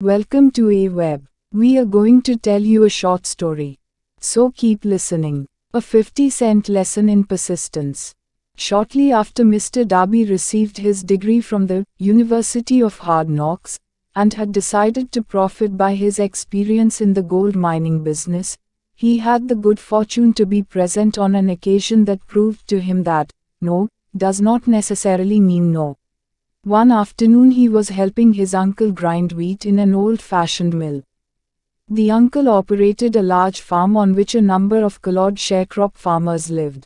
Welcome to A-Web. We are going to tell you a short story. So keep listening. A 50-cent lesson in persistence. Shortly after Mr. Darby received his degree from the University of Hard Knocks, and had decided to profit by his experience in the gold mining business, he had the good fortune to be present on an occasion that proved to him that no does not necessarily mean no. One afternoon he was helping his uncle grind wheat in an old-fashioned mill. The uncle operated a large farm on which a number of colored sharecrop farmers lived.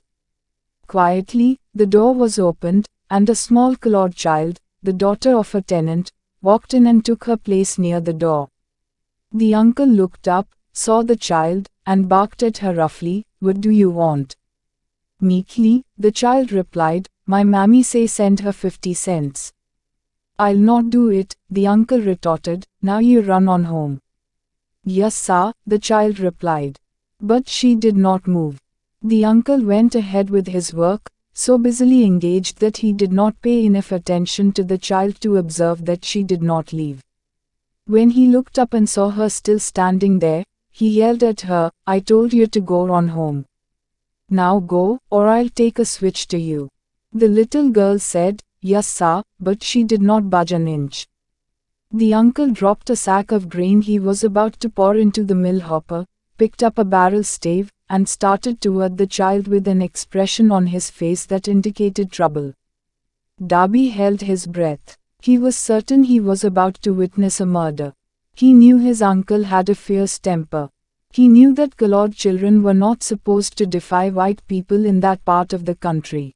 Quietly, the door was opened, and a small colored child, the daughter of a tenant, walked in and took her place near the door. The uncle looked up, saw the child, and barked at her roughly, "What do you want?" Meekly, the child replied, "My mammy say send her 50 cents. "I'll not do it," the uncle retorted, "now you run on home." "Yes, sir," the child replied. But she did not move. The uncle went ahead with his work, so busily engaged that he did not pay enough attention to the child to observe that she did not leave. When he looked up and saw her still standing there, he yelled at her, "I told you to go on home. Now go, or I'll take a switch to you." The little girl said, "Yes, sir," but she did not budge an inch. The uncle dropped a sack of grain he was about to pour into the mill hopper, picked up a barrel stave, and started toward the child with an expression on his face that indicated trouble. Darby held his breath. He was certain he was about to witness a murder. He knew his uncle had a fierce temper. He knew that colored children were not supposed to defy white people in that part of the country.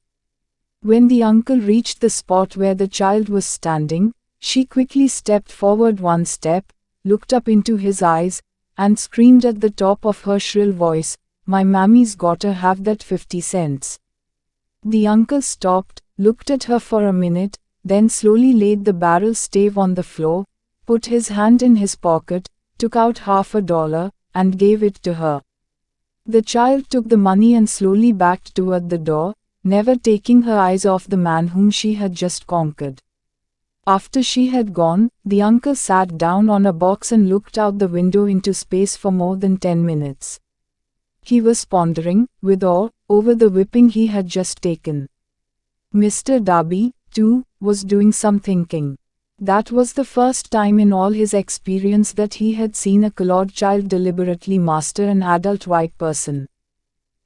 When the uncle reached the spot where the child was standing, she quickly stepped forward one step, looked up into his eyes, and screamed at the top of her shrill voice, "My mammy's gotta have that 50 cents. The uncle stopped, looked at her for a minute, then slowly laid the barrel stave on the floor, put his hand in his pocket, took out $50, and gave it to her. The child took the money and slowly backed toward the door, never taking her eyes off the man whom she had just conquered. After she had gone, the uncle sat down on a box and looked out the window into space for more than 10 minutes. He was pondering, with awe, over the whipping he had just taken. Mr. Darby, too, was doing some thinking. That was the first time in all his experience that he had seen a colored child deliberately master an adult white person.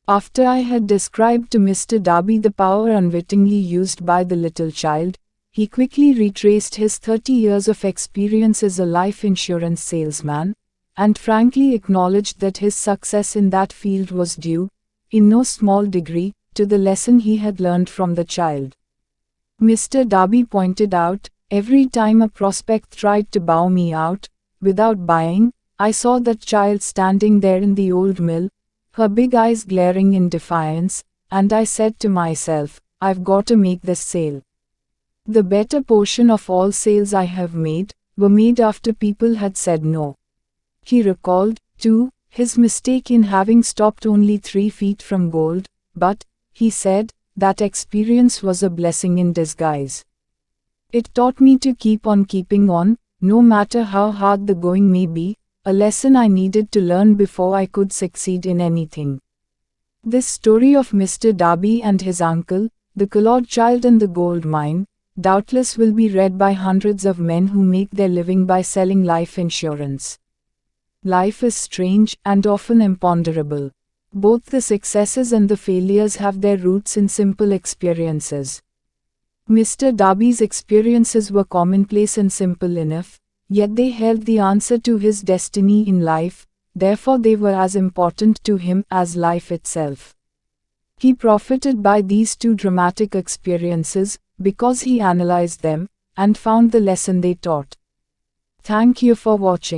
After I had described to Mr. Darby the power unwittingly used by the little child, he quickly retraced his 30 years of experience as a life insurance salesman, and frankly acknowledged that his success in that field was due, in no small degree, to the lesson he had learned from the child. Mr. Darby pointed out, "Every time a prospect tried to bow me out, without buying, I saw that child standing there in the old mill, her big eyes glaring in defiance, and I said to myself, I've got to make this sale. The better portion of all sales I have made, were made after people had said no." He recalled, too, his mistake in having stopped only 3 feet from gold, but, he said, that experience was a blessing in disguise. "It taught me to keep on keeping on, no matter how hard the going may be, a lesson I needed to learn before I could succeed in anything." This story of Mr. Darby and his uncle, the colored child and the gold mine, doubtless will be read by hundreds of men who make their living by selling life insurance. Life is strange and often imponderable. Both the successes and the failures have their roots in simple experiences. Mr. Darby's experiences were commonplace and simple enough, yet they held the answer to his destiny in life, therefore they were as important to him as life itself. He profited by these 2 dramatic experiences, because he analyzed them, and found the lesson they taught. Thank you for watching.